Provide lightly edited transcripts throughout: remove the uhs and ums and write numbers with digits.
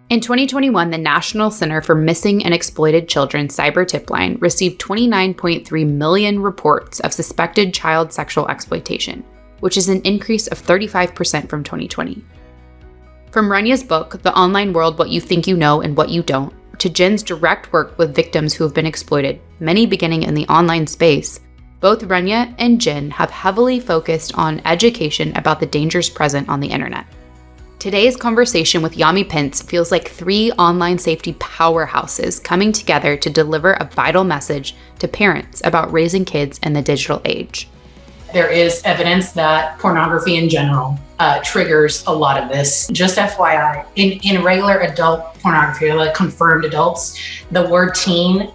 In 2021, the National Center for Missing and Exploited Children Cyber Tip Line received 29.3 million reports of suspected child sexual exploitation, which is an increase of 35% from 2020. From Rania's book, The Online World: What You Think You Know and What You Don't, to Jenn's direct work with victims who have been exploited, many beginning in the online space, both Rania and Jenn have heavily focused on education about the dangers present on the internet. Today's conversation with Yami Pence feels like three online safety powerhouses coming together to deliver a vital message to parents about raising kids in the digital age. There is evidence that pornography in general triggers a lot of this. Just FYI, in regular adult pornography, like confirmed adults, the word teen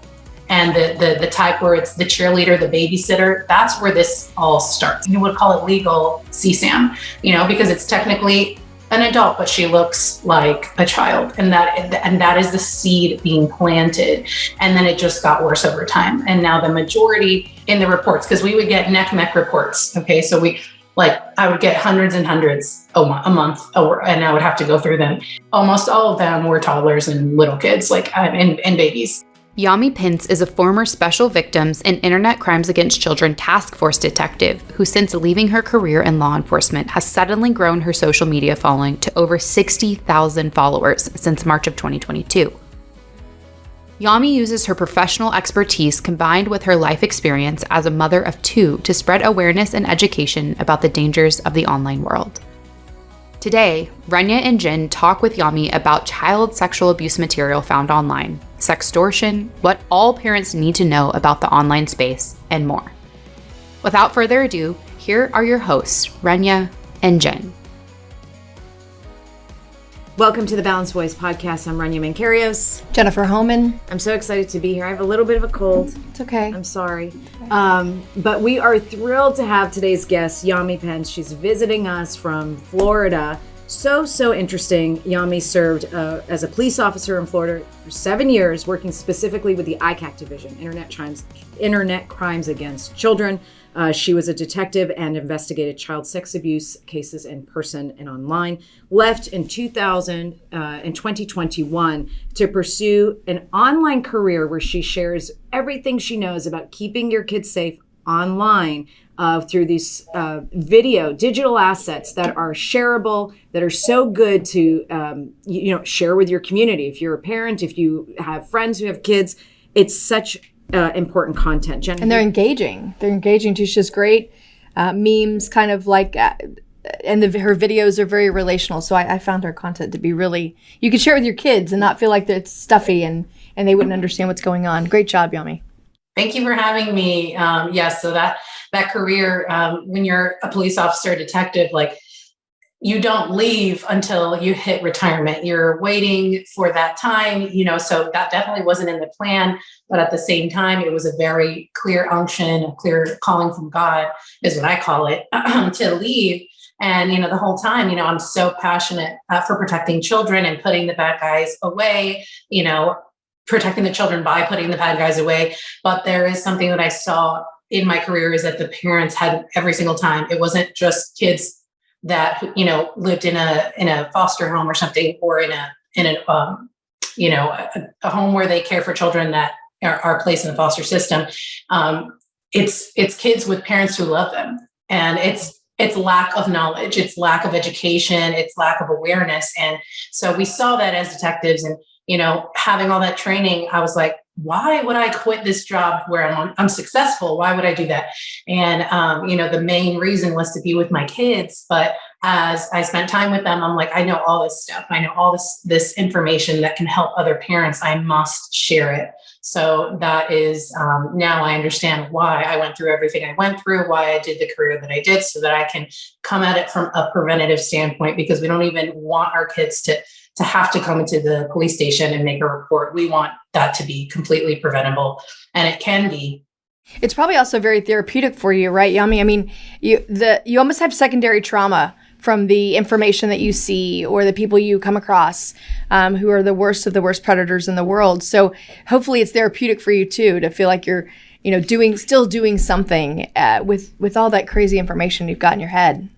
and the type where it's the cheerleader, the babysitter, that's where this all starts. You would call it legal CSAM, because it's technically an adult, but she looks like a child, and that is the seed being planted, and then it just got worse over time. And now the majority in the reports, because we would get neck reports, okay, so I would get hundreds and hundreds a month, and I would have to go through them. Almost all of them were toddlers and little kids, and babies. Yami Pence is a former Special Victims and Internet Crimes Against Children Taskforce Detective who, since leaving her career in law enforcement, has suddenly grown her social media following to over 60,000 followers since March of 2022. Yami uses her professional expertise combined with her life experience as a mother of two to spread awareness and education about the dangers of the online world. Today, Rania and Jenn talk with Yami about child sexual abuse material found online, sextortion, what all parents need to know about the online space, and more. Without further ado, here are your hosts, Rania and Jenn. Welcome to the Balanced Voice podcast. I'm Rania Mankarios. Jennifer Homan. I'm so excited to be here. I have a little bit of a cold. It's okay. I'm sorry. But we are thrilled to have today's guest, Yami Pence. She's visiting us from Florida. So interesting. Yami served as a police officer in Florida for 7 years, working specifically with the ICAC division, Internet Crimes Against Children. She was a detective and investigated child sex abuse cases in person and online. Left in 2021 to pursue an online career where she shares everything she knows about keeping your kids safe online through these digital assets that are shareable, that are so good to share with your community. If you're a parent, if you have friends who have kids, it's such important content. Jennifer. And they're engaging. They're engaging too. She has great memes, kind of like, and her videos are very relational. So I found her content to be really, you can share it with your kids and not feel like it's stuffy and they wouldn't understand what's going on. Great job, Yami. Thank you for having me. Yes, so that career, when you're a police officer, detective, you don't leave until you hit retirement. You're waiting for that time, so that definitely wasn't in the plan. But at the same time, it was a very clear unction, a clear calling from God, is what I call it, to leave. And, the whole time, I'm so passionate for protecting children and putting the bad guys away, protecting the children by putting the bad guys away. But there is something that I saw in my career is that the parents had every single time. It wasn't just kids that, lived in a foster home or something, or in a home where they care for children that are placed in the foster system. It's kids with parents who love them. And it's lack of knowledge, it's lack of education, it's lack of awareness. And so we saw that as detectives, and having all that training, I was like, why would I quit this job where I'm successful? Why would I do that? And, the main reason was to be with my kids. But as I spent time with them, I'm like, I know all this stuff. I know all this information that can help other parents. I must share it. So that is, now I understand why I went through everything I went through, why I did the career that I did, so that I can come at it from a preventative standpoint, because we don't even want our kids to have to come into the police station and make a report. We want that to be completely preventable, and it can be. It's probably also very therapeutic for you, right, Yami? I mean, you almost have secondary trauma from the information that you see or the people you come across who are the worst of the worst predators in the world. So hopefully it's therapeutic for you too, to feel like you're, still doing something with all that crazy information you've got in your head.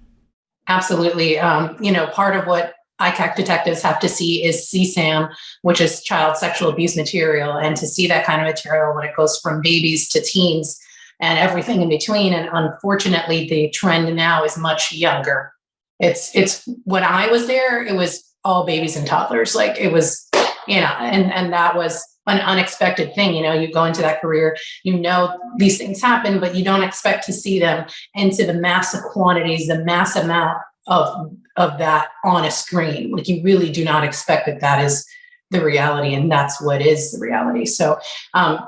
Absolutely. Part of what ICAC detectives have to see is CSAM, which is child sexual abuse material. And to see that kind of material when it goes from babies to teens and everything in between. And unfortunately, the trend now is much younger. It's when I was there, it was all babies and toddlers. Like it was, and that was an unexpected thing. You go into that career, these things happen, but you don't expect to see them into the massive quantities, the mass amount of that on a screen. Like you really do not expect that is the reality, and that's what is the reality. So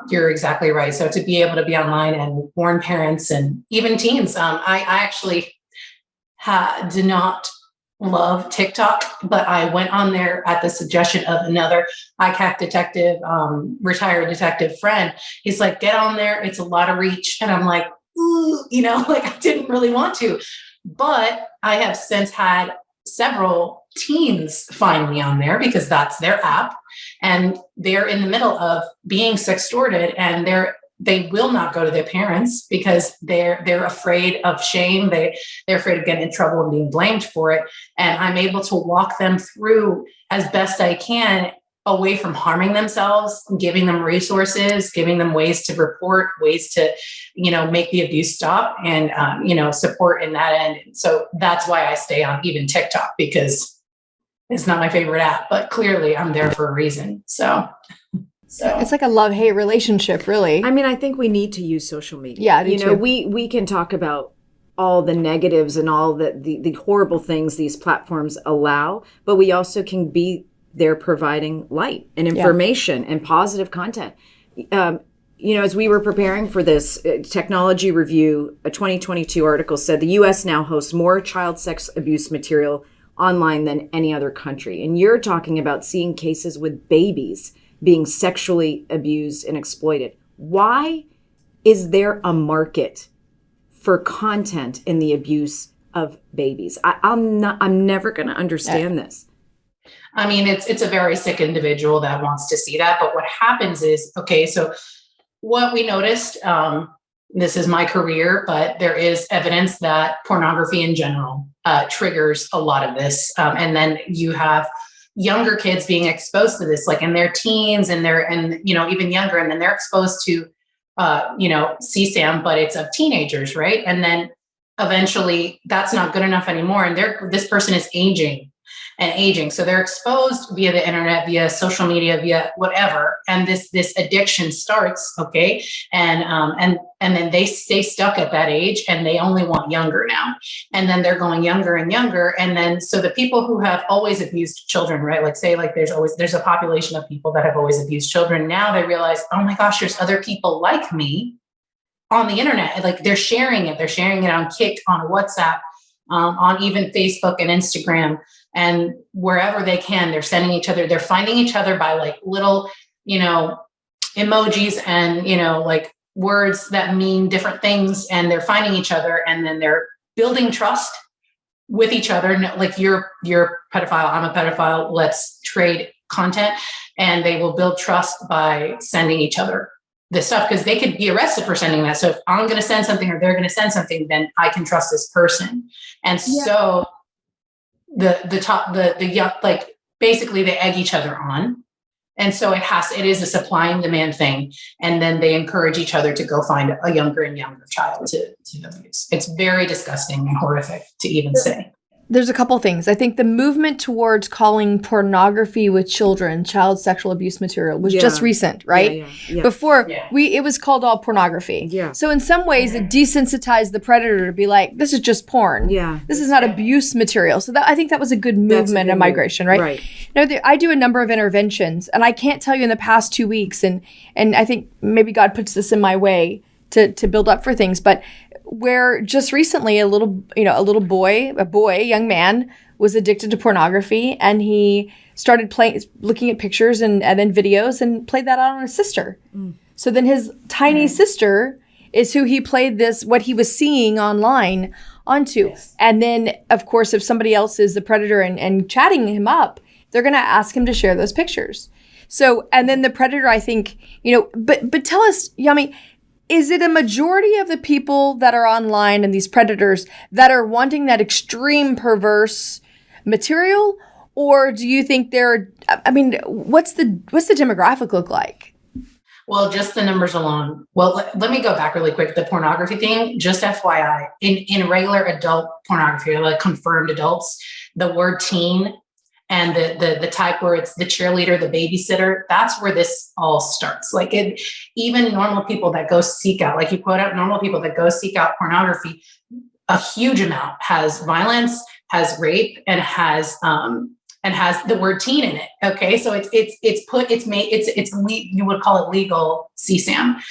you're exactly right. So to be able to be online and warn parents and even teens, I actually did not love TikTok, but I went on there at the suggestion of another ICAC detective, retired detective friend. He's like, get on there. It's a lot of reach. And I'm like, ooh, like I didn't really want to, but I have since had several teens find me on there because that's their app, and they're in the middle of being sextorted, and they will not go to their parents because they're afraid of shame. They're afraid of getting in trouble and being blamed for it. And I'm able to walk them through as best I can away from harming themselves, giving them resources, giving them ways to report, ways to, make the abuse stop, and, support in that end. So that's why I stay on even TikTok, because it's not my favorite app, but clearly I'm there for a reason. So it's like a love-hate relationship, really. I mean, I think we need to use social media. Yeah, I do too. We can talk about all the negatives and all the horrible things these platforms allow, but we also can be there providing light and information and positive content. As we were preparing for this Technology Review, a 2022 article said the U.S. now hosts more child sex abuse material online than any other country. And you're talking about seeing cases with babies being sexually abused and exploited. Why is there a market for content in the abuse of babies? I'm never going to understand this. I mean, it's a very sick individual that wants to see that. But what happens is, okay, so what we noticed, this is my career, but there is evidence that pornography in general triggers a lot of this. And then you have younger kids being exposed to this, like in their teens and even younger. And then they're exposed to, CSAM, but it's of teenagers, right? And then eventually that's not good enough anymore. And this person is aging. So they're exposed via the internet, via social media, via whatever. And this addiction starts. Okay. And then they stay stuck at that age, and they only want younger now. And then they're going younger and younger. And then, so the people who have always abused children, right? Like say, like there's a population of people that have always abused children. Now they realize, oh my gosh, there's other people like me on the internet. Like they're sharing it. They're sharing it on Kik, on WhatsApp, on even Facebook and Instagram. And wherever they can, they're finding each other by like little, emojis and, like words that mean different things. And they're finding each other, and then they're building trust with each other. Like you're a pedophile, I'm a pedophile, let's trade content. And they will build trust by sending each other this stuff, because they could be arrested for sending that. So if I'm going to send something or they're going to send something, then I can trust this person. And so the young, like basically they egg each other on. And so it is a supply and demand thing. And then they encourage each other to go find a younger and younger child to abuse. It's very disgusting and horrific to even say. There's a couple things. I think the movement towards calling pornography with children child sexual abuse material was just recent, right? Yeah. Before it was called all pornography. Yeah. So in some ways it desensitized the predator to be like, this is just porn. Yeah. This is not abuse material. So I think that was a good movement and migration, right? Right. Now, I do a number of interventions, and I can't tell you in the past 2 weeks, and I think maybe God puts this in my way to build up for things, but where just recently a young man was addicted to pornography, and he started looking at pictures and then videos and played that out on his sister. So then his tiny sister is who he played what he was seeing online onto. Yes. And then of course, if somebody else is the predator and chatting him up, they're going to ask him to share those pictures. So, and then the predator, I think, but tell us, Yami, is it a majority of the people that are online and these predators that are wanting that extreme perverse material? Or do you think what's the demographic look like? Well, just the numbers alone. Well, let me go back really quick. The pornography thing, just FYI, in regular adult pornography, like confirmed adults, the word teen and the type where it's the cheerleader, the babysitter, that's where this all starts. Like even normal people that go seek out, like you quote out normal people that go seek out pornography, a huge amount has violence, has rape, and has the word teen in it. Okay. So you would call it legal CSAM,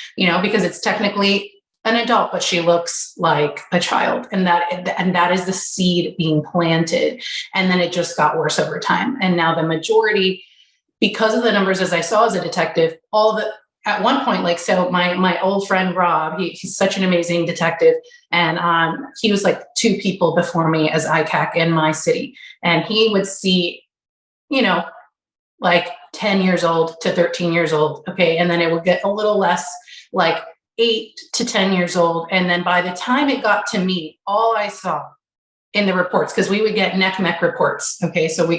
because it's technically an adult, but she looks like a child. And that is the seed being planted. And then it just got worse over time. And now the majority, because of the numbers, as I saw as a detective, at one point, like, so my old friend, Rob, he's such an amazing detective. And he was like 2 people before me as ICAC in my city. And he would see, like 10 years old to 13 years old. Okay. And then it would get a little less, like 8 to 10 years old. And then by the time it got to me, all I saw in the reports, because we would get neck reports. Okay. So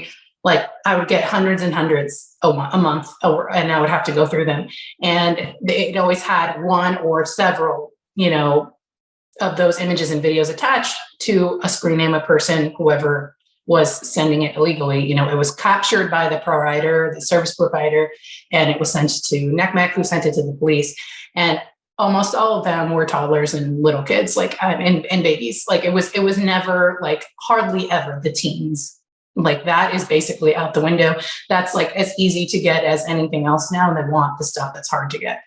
I would get hundreds and hundreds a month, and I would have to go through them. And it always had one or several, of those images and videos attached to a screen name of person, whoever was sending it illegally. It was captured by the provider, the service provider, and it was sent to NECMEC, who sent it to the police. And almost all of them were toddlers and little kids, like, and babies. Like it was never, like, hardly ever the teens. Like that is basically out the window. That's like as easy to get as anything else now. And they want the stuff that's hard to get.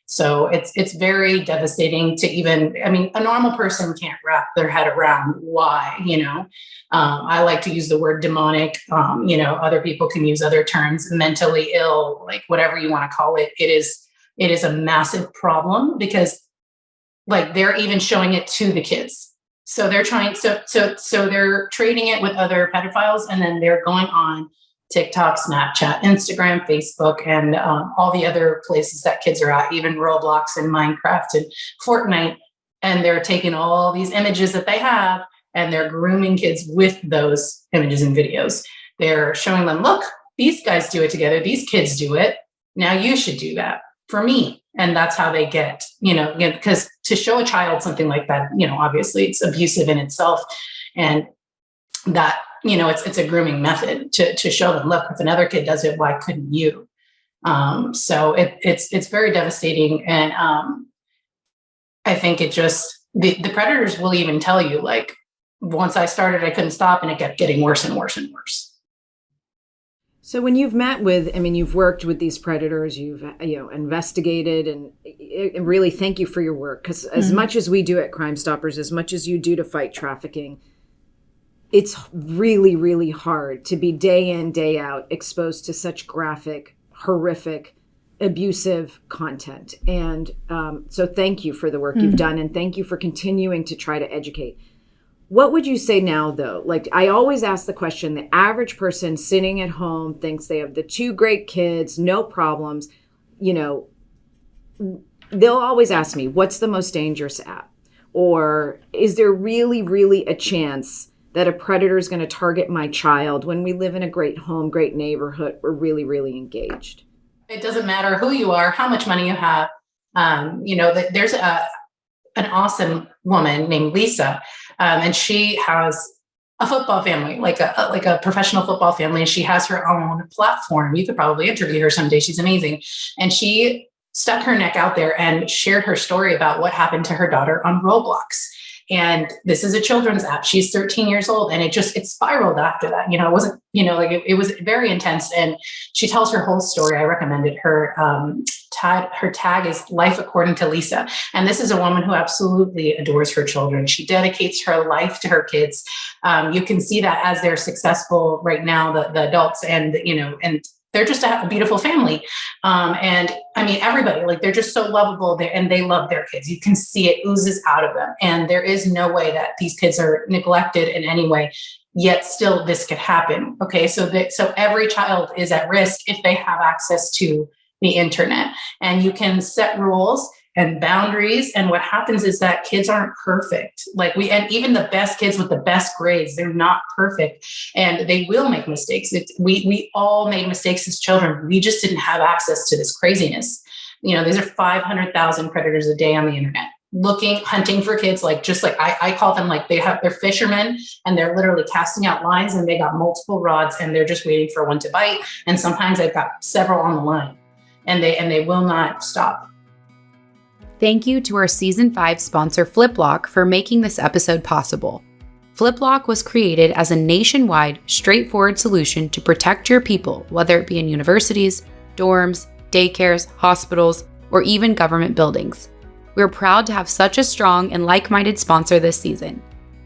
So it's very devastating to a normal person can't wrap their head around why, I like to use the word demonic. Other people can use other terms, mentally ill, like whatever you want to call it. It is a massive problem because, like, they're even showing it to the kids. So they're so they're trading it with other pedophiles, and then they're going on TikTok, Snapchat, Instagram, Facebook, and all the other places that kids are at, even Roblox and Minecraft and Fortnite. And they're taking all these images that they have, and they're grooming kids with those images and videos. They're showing them, look, these guys do it together. These kids do it. Now you should do that for me. And that's how they get, because to show a child something like that, obviously it's abusive in itself. And that, it's a grooming method to show them, look, if another kid does it, why couldn't you? So it's very devastating. And I think it just, the predators will even tell you, like, once I started, I couldn't stop, and it kept getting worse and worse and worse. So when you've you've worked with these predators, you've investigated, and really thank you for your work, because as much as we do at Crime Stoppers, as much as you do to fight trafficking, it's really, really hard to be day in, day out exposed to such graphic, horrific, abusive content. And so thank you for the work you've done, and thank you for continuing to try to educate. What would you say now, though? Like, I always ask the question, the average person sitting at home thinks they have the 2 great kids, no problems. They'll always ask me, what's the most dangerous app? Or is there really, really a chance that a predator is going to target my child when we live in a great home, great neighborhood? We're really, really engaged. It doesn't matter who you are, how much money you have. There's an awesome woman named Lisa. And she has a football family, like a professional football family. And she has her own platform. You could probably interview her someday. She's amazing. And she stuck her neck out there and shared her story about what happened to her daughter on Roblox. And this is a children's app. She's 13 years old. And it spiraled after that. It wasn't, it was very intense. And she tells her whole story. I recommended her. Her tag is Life According to Lisa. And this is a woman who absolutely adores her children. She dedicates her life to her kids. You can see that as they're successful right now, the adults, and they're just a beautiful family. And everybody, like, they're just so lovable there, and they love their kids. You can see it oozes out of them. And there is no way that these kids are neglected in any way, yet still this could happen. Okay. So every child is at risk if they have access to the internet, and you can set rules and boundaries. And what happens is that kids aren't perfect. And even the best kids with the best grades, they're not perfect, and they will make mistakes. We all made mistakes as children. We just didn't have access to this craziness. These are 500,000 predators a day on the internet, hunting for kids. I call them, they're fishermen, and they're literally casting out lines, and they got multiple rods, and they're just waiting for one to bite. And sometimes they've got several on the line, and they will not stop. Thank you to our season 5 sponsor, FlipLock, for making this episode possible. FlipLock was created as a nationwide, straightforward solution to protect your people, whether it be in universities, dorms, daycares, hospitals, or even government buildings. We're proud to have such a strong and like-minded sponsor this season.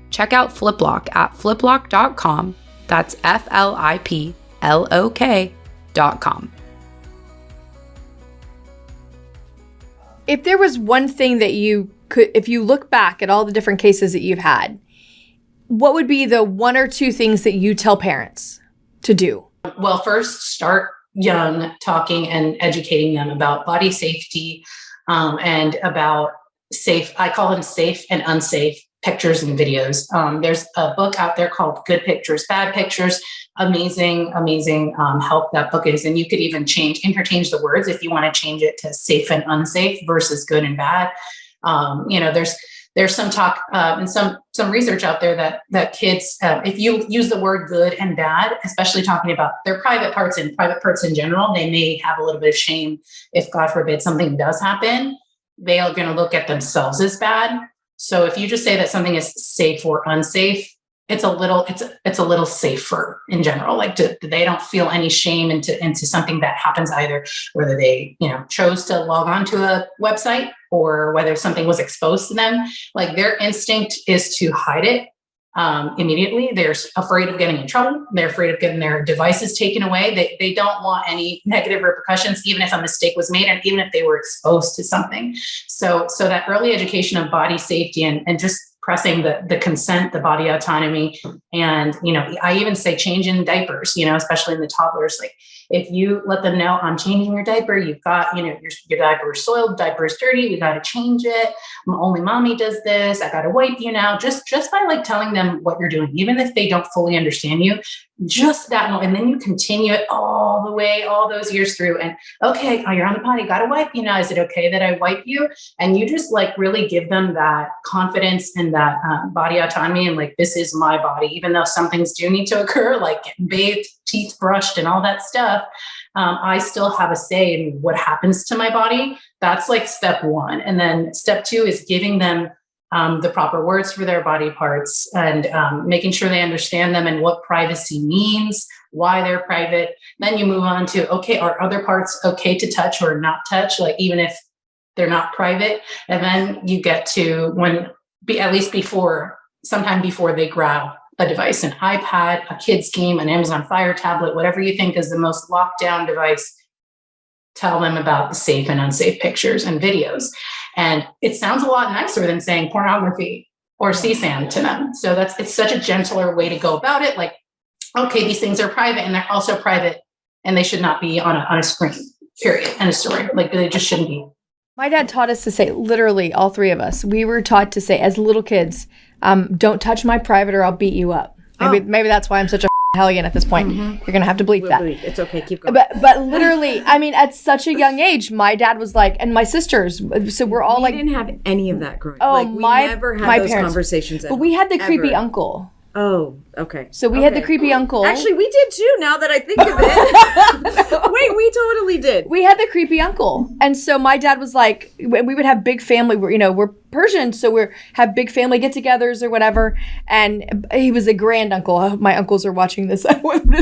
Check out FlipLock at fliplock.com. That's FlipLock.com. If there was one thing that if you look back at all the different cases that you've had, what would be the 1 or 2 things that you tell parents to do? Well, first, start young, talking and educating them about body safety, and about I call them safe and unsafe pictures and videos. There's a book out there called Good Pictures, Bad Pictures. Amazing help that book is. And you could even interchange the words if you want to change it to safe and unsafe versus good and bad. There's some talk and some research out there that kids, if you use the word good and bad, especially talking about their private parts and private parts in general, they may have a little bit of shame if, God forbid, something does happen. They are going to look at themselves as bad. So if you just say that something is safe or unsafe, it's a little safer in general. They don't feel any shame into something that happens, either whether they chose to log on to a website or whether something was exposed to them. Their instinct is to hide it immediately. They're afraid of getting in trouble. They're afraid of getting their devices taken away. They don't want any negative repercussions, even if a mistake was made and even if they were exposed to something. So that early education of body safety and just pressing the consent, the body autonomy. And, I even say change in diapers, especially in the toddlers. If you let them know, I'm changing your diaper, you've got, your diaper is soiled, diaper is dirty, we got to change it. Only mommy does this. I got to wipe you now. Just by telling them what you're doing, even if they don't fully understand you, just that moment. And then you continue it all the way, all those years through. And okay, you're on the potty, got to wipe you now. Is it okay that I wipe you? And you just really give them that confidence and that body autonomy. And this is my body, even though some things do need to occur, like getting bathed, teeth brushed and all that stuff. I still have a say in what happens to my body. That's step 1. And then step 2 is giving them the proper words for their body parts and making sure they understand them and what privacy means, why they're private. Then you move on to, okay, are other parts okay to touch or not touch, even if they're not private? And then you get to sometime before they grab a device, an iPad, a kid's game, an Amazon Fire tablet, whatever you think is the most locked down device, tell them about the safe and unsafe pictures and videos. And it sounds a lot nicer than saying pornography or CSAM to them. So it's such a gentler way to go about it. Okay, these things are private and they're also private and they should not be on a screen, period. End of story. They just shouldn't be. My dad taught us to say, literally, all 3 of us, we were taught to say as little kids, don't touch my private or I'll beat you up. Maybe that's why I'm such a hellion at this point. Mm-hmm. You're going to have to bleep that. It's okay. Keep going. But literally, at such a young age, my dad was and my sisters, so we're all we didn't have any of that growing up. Oh, we never had those parents, conversations. But we had the creepy uncle. Oh, okay. So we had the creepy uncle. Actually, we did too, now that I think of it. Wait, we totally did. We had the creepy uncle. And so my dad was we would have big family, we're Persian, so we have big family get-togethers or whatever. And he was a grand uncle. My uncles are watching this.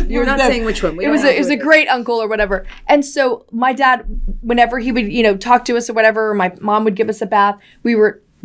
You're not saying which one. It was a great uncle or whatever. And so my dad, whenever he would, talk to us or whatever, or my mom would give us a bath,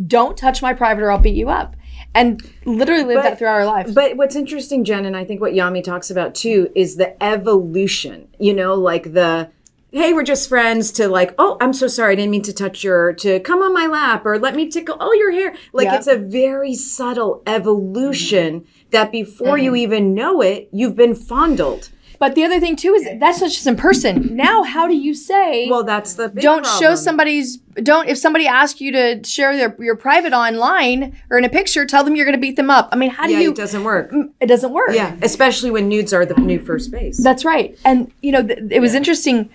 don't touch my private or I'll beat you up. And literally lived that throughout our lives. But what's interesting, Jen, and I think what Yami talks about too, is the evolution, hey, we're just friends, to oh, I'm so sorry, I didn't mean to touch to come on my lap, or let me tickle, your hair. It's a very subtle evolution that before you even know it, you've been fondled. But the other thing too is that's not just in person. Now, how do you say? Well, that's the big don't problem. show somebody's. Don't if somebody asks you to share your private online or in a picture, tell them you're going to beat them up. I mean, how do you? It doesn't work. It doesn't work. Yeah, especially when nudes are the new first base. That's right. And it was interesting.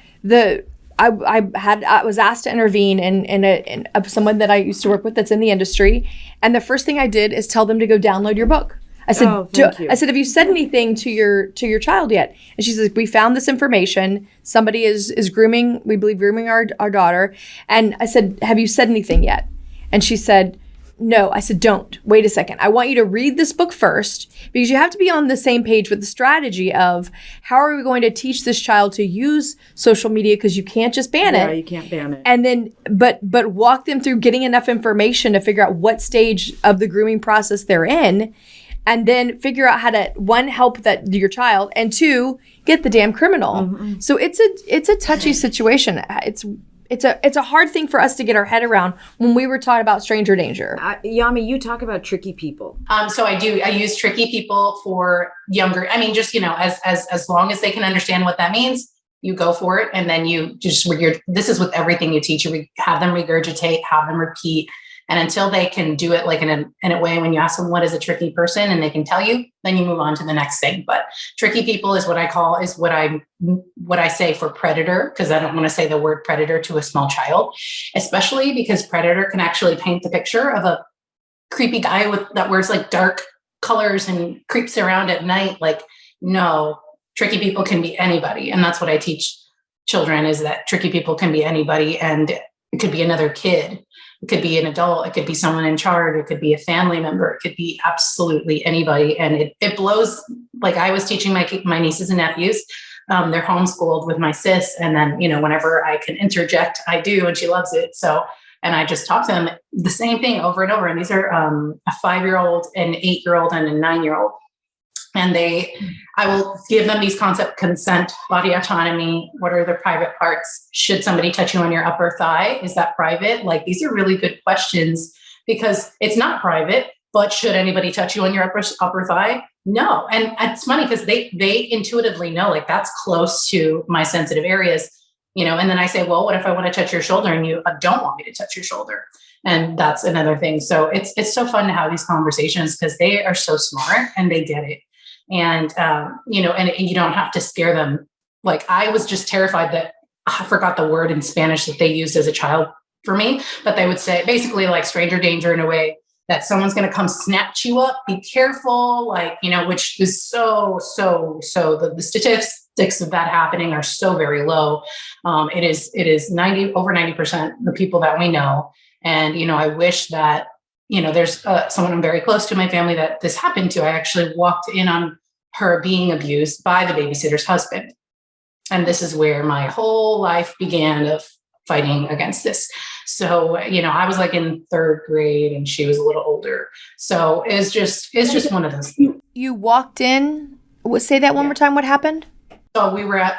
I was asked to intervene in someone that I used to work with that's in the industry, and the first thing I did is tell them to go download your book. I said, I said, have you said anything to your child yet? And she says, we found this information. Somebody is grooming, we believe grooming our daughter. And I said, have you said anything yet? And she said, no. I said, don't. Wait a second. I want you to read this book first, because you have to be on the same page with the strategy of how are we going to teach this child to use social media, because you can't just ban it. Yeah, you can't ban it. And then, but walk them through getting enough information to figure out what stage of the grooming process they're in, and then figure out how to, one, help your child, and two, get the damn criminal. Mm-hmm. So it's a touchy situation. It's a hard thing for us to get our head around when we were talking about stranger danger. Yami, you talk about tricky people. So I do. I use tricky people for younger. I mean, just, as long as they can understand what that means, you go for it. And then you just, this is with everything you teach. You have them regurgitate, have them repeat. And until they can do it like in a way, when you ask them what is a tricky person and they can tell you, then you move on to the next thing. But tricky people is what I say for predator, because I don't want to say the word predator to a small child, especially because predator can actually paint the picture of a creepy guy that wears like dark colors and creeps around at night. Like, no, tricky people can be anybody. And that's what I teach children, is that tricky people can be anybody. And it could be another kid. It could be an adult. It could be someone in charge. It could be a family member. It could be absolutely anybody. And it blows. Like, I was teaching my nieces and nephews. They're homeschooled with my sis. And then, whenever I can interject, I do, and she loves it. So, and I just talk to them the same thing over and over. And these are a 5-year-old, an 8-year-old, and a 9-year-old. And I will give them these concepts: consent, body autonomy. What are their private parts? Should somebody touch you on your upper thigh? Is that private? Like, these are really good questions, because it's not private, but should anybody touch you on your upper thigh? No. And it's funny because they intuitively know, like, that's close to my sensitive areas, and then I say, well, what if I want to touch your shoulder and you don't want me to touch your shoulder? And that's another thing. So it's so fun to have these conversations, because they are so smart and they get it. And, and you don't have to scare them. Like, I was just terrified that I forgot the word in Spanish that they used as a child for me, but they would say basically like stranger danger, in a way that someone's going to come snatch you up. Be careful, like, which is so the statistics of that happening are so very low. It is over 90% the people that we know. And, I wish that, there's someone very close to my family that this happened to. I actually walked in on her being abused by the babysitter's husband. And this is where my whole life began of fighting against this. So, I was like in 3rd grade and she was a little older. So it's just one of those. You walked in, say that one more time. What happened? So we were at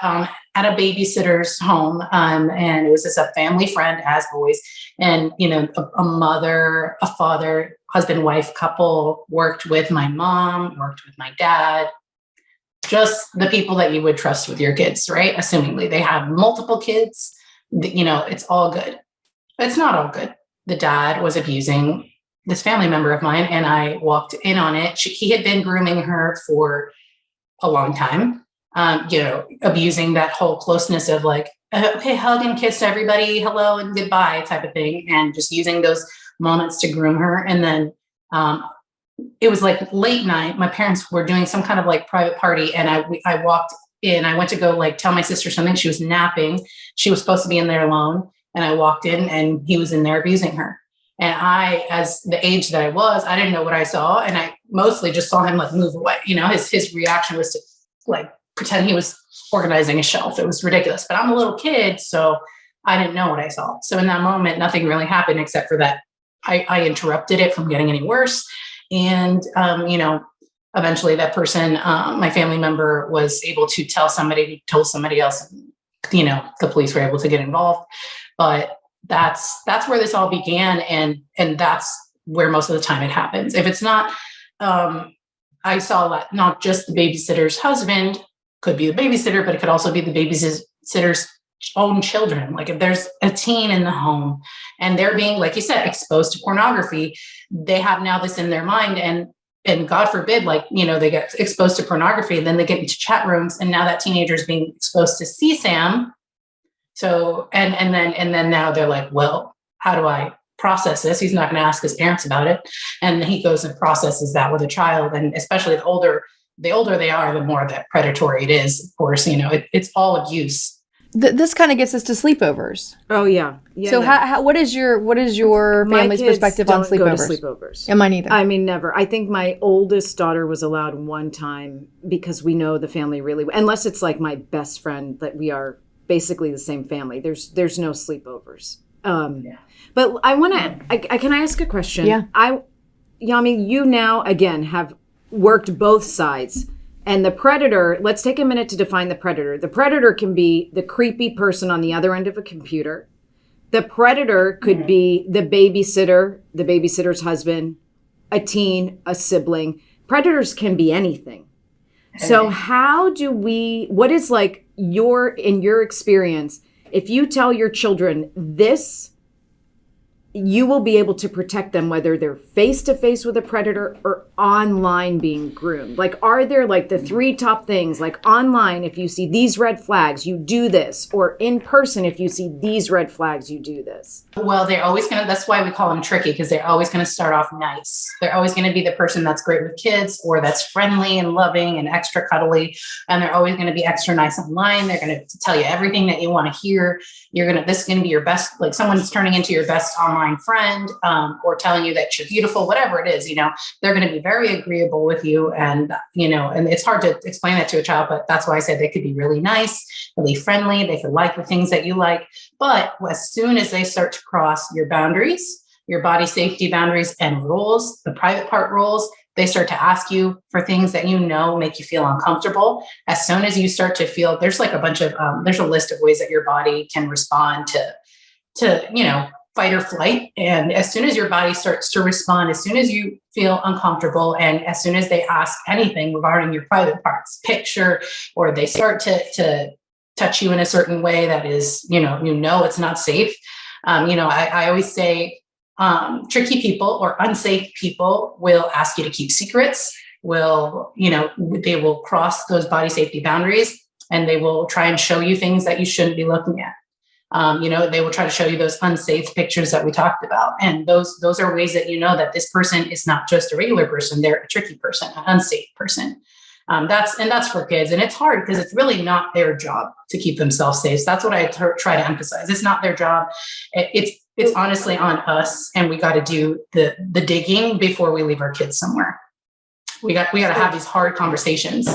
a babysitter's home, and it was just a family friend, as always. And, a mother, a father, husband, wife couple worked with my mom, worked with my dad, just the people that you would trust with your kids, right? Assumingly they have multiple kids, it's all good. But it's not all good. The dad was abusing this family member of mine, and I walked in on it. He had been grooming her for a long time. Abusing that whole closeness of like, okay, hug and kiss everybody, hello and goodbye type of thing. And just using those moments to groom her. And then it was like late night. My parents were doing some kind of like private party. And I walked in, I went to go like tell my sister something. She was napping. She was supposed to be in there alone. And I walked in and he was in there abusing her. And I, as the age that I was, I didn't know what I saw. And I mostly just saw him like move away. His reaction was to like pretend he was organizing a shelf. It was ridiculous, but I'm a little kid, so I didn't know what I saw. So in that moment, nothing really happened except for that I interrupted it from getting any worse. And, eventually that person, my family member, was able to tell somebody who told somebody else, and, the police were able to get involved. But that's where this all began. And that's where most of the time it happens. If it's not, I saw that not just the babysitter's husband could be the babysitter, but it could also be the babysitter's own children. Like if there's a teen in the home and they're being, like you said, exposed to pornography, they have now this in their mind, and God forbid, like, they get exposed to pornography and then they get into chat rooms, and now that teenager is being exposed to CSAM. So, and then now they're like, well, how do I process this? He's not going to ask his parents about it. And he goes and processes that with a child. And especially the older they are, the more that predatory it is. Of course, it's all abuse. This kind of gets us to sleepovers. Oh yeah. So how what is your family's perspective on sleepovers? Go to sleepovers. Yeah, mine either. I mean, never. I think my oldest daughter was allowed one time because we know the family really well. Unless it's like my best friend that we are basically the same family. There's no sleepovers. But I want to. Can I ask a question? Yeah. Yami, you now again have worked both sides. And the predator, let's take a minute to define the predator. The predator can be the creepy person on the other end of a computer. The predator could be the babysitter, the babysitter's husband, a teen, a sibling. Predators can be anything. So what is like in your experience, if you tell your children this, you will be able to protect them whether they're face-to-face with a predator or online being groomed. Like, are there like the 3 top things, like online, if you see these red flags, you do this, or in person, if you see these red flags, you do this? Well, they're always that's why we call them tricky, because they're always going to start off nice. They're always going to be the person that's great with kids, or that's friendly and loving and extra cuddly. And they're always going to be extra nice online. They're going to tell you everything that you want to hear. This is going to be your best, like someone's turning into your best online friend, or telling you that you're beautiful, whatever it is, they're going to be very agreeable with you. And, and it's hard to explain that to a child, but that's why I said they could be really nice, really friendly. They could like the things that you like. But as soon as they start to cross your boundaries, your body safety boundaries and rules, the private part rules, they start to ask you for things that make you feel uncomfortable. As soon as you start to feel, there's like a bunch of, there's a list of ways that your body can respond to fight or flight. And as soon as your body starts to respond, as soon as you feel uncomfortable, and as soon as they ask anything regarding your private parts, picture, or they start to touch you in a certain way that is, it's not safe. I always say, tricky people or unsafe people will ask you to keep secrets, they will cross those body safety boundaries, and they will try and show you things that you shouldn't be looking at. They will try to show you those unsafe pictures that we talked about. And those are ways that that this person is not just a regular person, they're a tricky person, an unsafe person. That's for kids. And it's hard because it's really not their job to keep themselves safe. So that's what I try to emphasize. It's not their job. It's honestly on us, and we got to do the digging before we leave our kids somewhere. We got to have these hard conversations.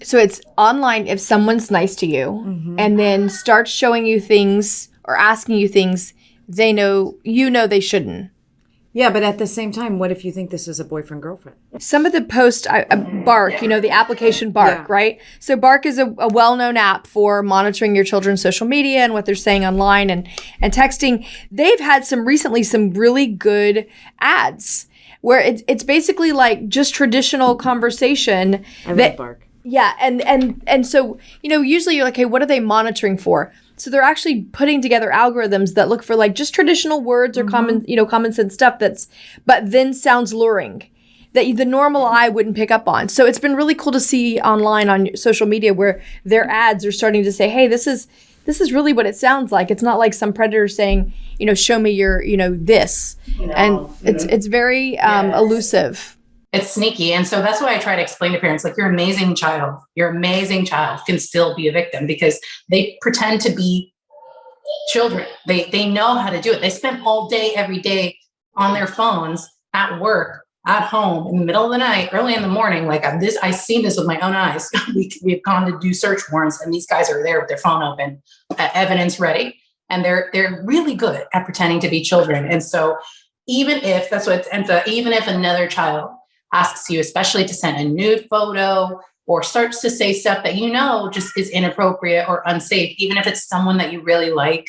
So it's online if someone's nice to you, and then starts showing you things or asking you things they know they shouldn't. Yeah, but at the same time, what if you think this is a boyfriend-girlfriend? Some of the posts, Bark, the application Bark, right? So Bark is a well-known app for monitoring your children's social media and what they're saying online and texting. They've had some really good ads where it's basically like just traditional conversation. I love Bark. Yeah, and so, usually you're like, hey, what are they monitoring for? So they're actually putting together algorithms that look for like just traditional words or common sense stuff but then sounds luring that the normal eye wouldn't pick up on. So it's been really cool to see online on social media where their ads are starting to say, hey, this is really what it sounds like. It's not like some predator saying, show me your, this. And it's very elusive. It's sneaky. And so that's why I try to explain to parents, like, your amazing child can still be a victim because they pretend to be children. They know how to do it. They spend all day, every day on their phones, at work, at home, in the middle of the night, early in the morning. Like I've seen this with my own eyes. We've gone to do search warrants, and these guys are there with their phone open, evidence ready. And they're really good at pretending to be children. And so even if another child asks you, especially to send a nude photo or starts to say stuff that just is inappropriate or unsafe, even if it's someone that you really like,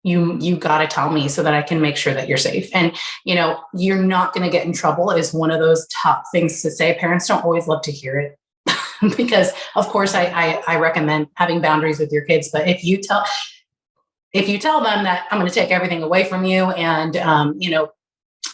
you got to tell me so that I can make sure that you're safe. And, you're not going to get in trouble is one of those top things to say. Parents don't always love to hear it. because of course I recommend having boundaries with your kids. But if you tell them that I'm going to take everything away from you and,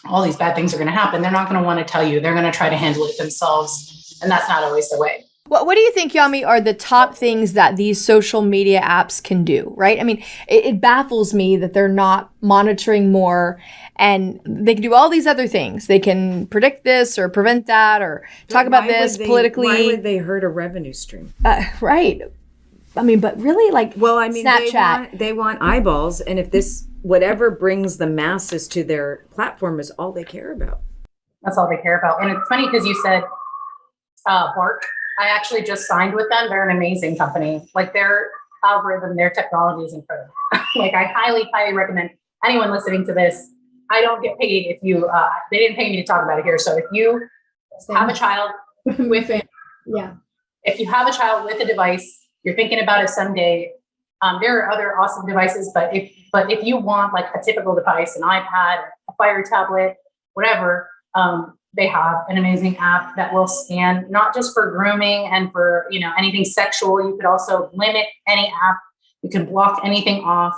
all these bad things are going to happen, they're not going to want to tell you. They're going to try to handle it themselves. And that's not always the way. What do you think, Yami, are the top things that these social media apps can do, right? I mean, it baffles me that they're not monitoring more, and they can do all these other things. They can predict this or prevent that or talk about this politically. Why would they hurt a revenue stream? Right. I mean, but really, like, Snapchat. They want eyeballs, and if this, whatever brings the masses to their platform is all they care about. That's all they care about. And it's funny because you said Bark. I actually just signed with them. They're an amazing company. Like their algorithm, their technology is incredible. Like I highly, highly recommend anyone listening to this. I don't get paid if you, they didn't pay me to talk about it here. So if you have a child with it, if you have a child with a device, you're thinking about it someday. There are other awesome devices, but if you want like a typical device, an iPad, a Fire tablet, whatever, they have an amazing app that will scan not just for grooming and for anything sexual. You could also limit any app. You can block anything off.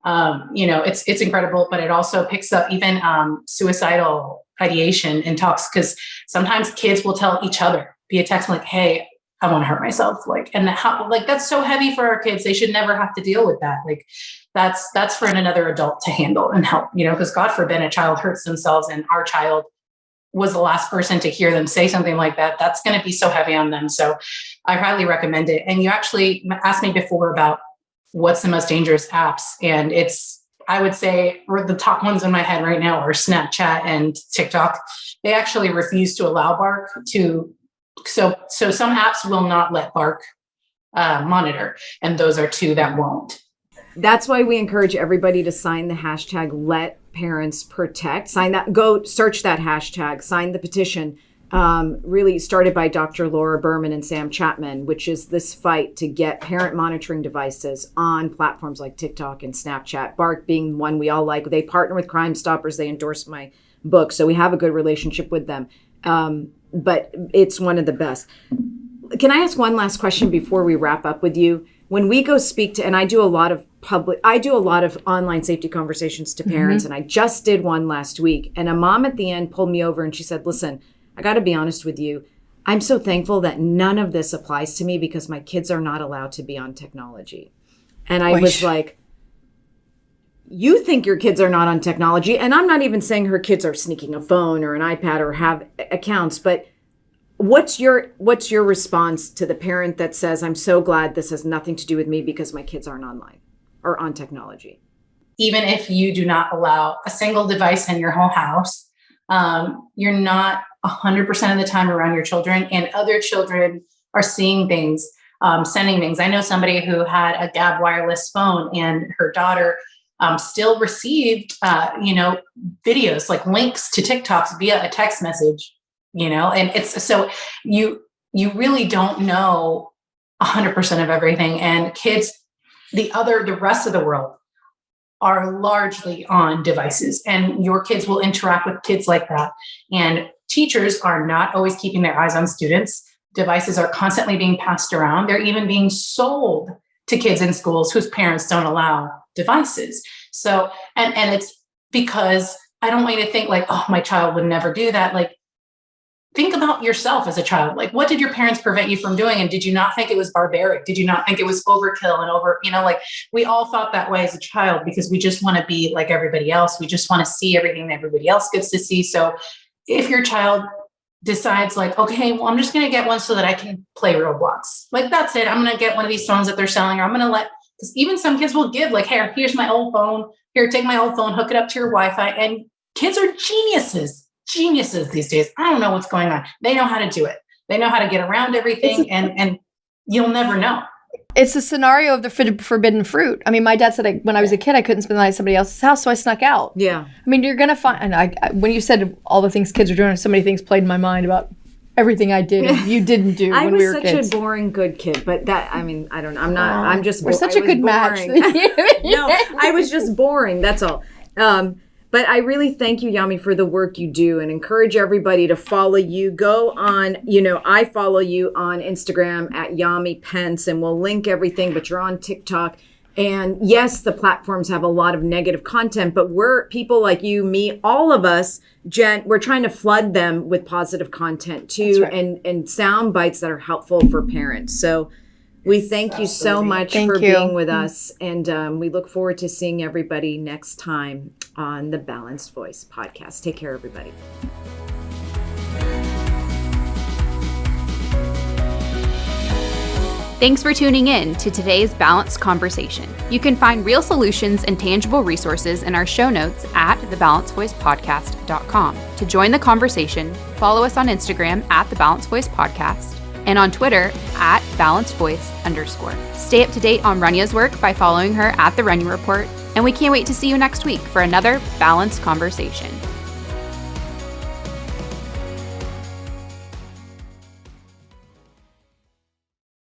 It's incredible, but it also picks up even suicidal ideation and talks, because sometimes kids will tell each other via text like, "Hey, I want to hurt myself." That's so heavy for our kids. They should never have to deal with that. Like that's for another adult to handle and help, because God forbid a child hurts themselves and our child was the last person to hear them say something like that. That's going to be so heavy on them. So I highly recommend it. And you actually asked me before about what's the most dangerous apps. And I would say the top ones in my head right now are Snapchat and TikTok. They actually refuse to allow Bark to. So some apps will not let Bark monitor. And those are two that won't. That's why we encourage everybody to sign the hashtag Let Parents Protect. Sign that, go search that hashtag, sign the petition, really started by Dr. Laura Berman and Sam Chapman, which is this fight to get parent monitoring devices on platforms like TikTok and Snapchat. Bark being one we all like. They partner with Crime Stoppers. They endorse my book. So we have a good relationship with them. But it's one of the best. Can I ask one last question before we wrap up with you? When we go speak to, and I do a lot of online safety conversations to parents, and I just did one last week, and a mom at the end pulled me over and she said, "Listen, I got to be honest with you. I'm so thankful that none of this applies to me because my kids are not allowed to be on technology." And I was like, you think your kids are not on technology, and I'm not even saying her kids are sneaking a phone or an iPad or have accounts, but what's your response to the parent that says, "I'm so glad this has nothing to do with me because my kids aren't online or on technology"? Even if you do not allow a single device in your whole house, you're not 100% of the time around your children, and other children are seeing things, sending things. I know somebody who had a Gab wireless phone, and her daughter still received, videos like links to TikToks via a text message, and it's so you really don't know 100% of everything. And kids, the rest of the world are largely on devices, and your kids will interact with kids like that. And teachers are not always keeping their eyes on students. Devices are constantly being passed around. They're even being sold to kids in schools whose parents don't allow devices. So, and it's because I don't want you to think like, "Oh, my child would never do that." Like, think about yourself as a child. Like, what did your parents prevent you from doing? And did you not think it was barbaric? Did you not think it was overkill and like we all thought that way as a child because we just want to be like everybody else. We just want to see everything that everybody else gets to see. So if your child decides like, "Okay, well, I'm just going to get one so that I can play Roblox. Like, that's it. I'm going to get one of these phones that they're selling, or I'm going to because even some kids will give like, "Here, here's my old phone. Here, take my old phone, hook it up to your Wi-Fi." And kids are geniuses these days. I don't know what's going on. They know how to do it. They know how to get around everything, and you'll never know. It's a scenario of the forbidden fruit. I mean, my dad said when I was a kid, I couldn't spend the night at somebody else's house, so I snuck out. Yeah. I mean, you're going to find, and when you said all the things kids are doing, so many things played in my mind about everything I did and you didn't do when we were kids. I was such a boring good kid, but I don't know. I'm just We're such a good match. No, I was just boring. That's all. But I really thank you, Yami, for the work you do, and encourage everybody to follow you. Go on, I follow you on Instagram at Yami Pence, and we'll link everything, but you're on TikTok. And yes, the platforms have a lot of negative content, but we're people like you, me, all of us, Jen, we're trying to flood them with positive content too, right. and sound bites that are helpful for parents. So we thank you so much for being with us. And we look forward to seeing everybody next time on the Balanced Voice podcast. Take care, everybody. Thanks for tuning in to today's Balanced Conversation. You can find real solutions and tangible resources in our show notes at thebalancedvoicepodcast.com. To join the conversation, follow us on Instagram at The Balanced Voice Podcast and on Twitter at @BalancedVoice_. Stay up to date on Rania's work by following her at The Rania Report, and we can't wait to see you next week for another Balanced Conversation.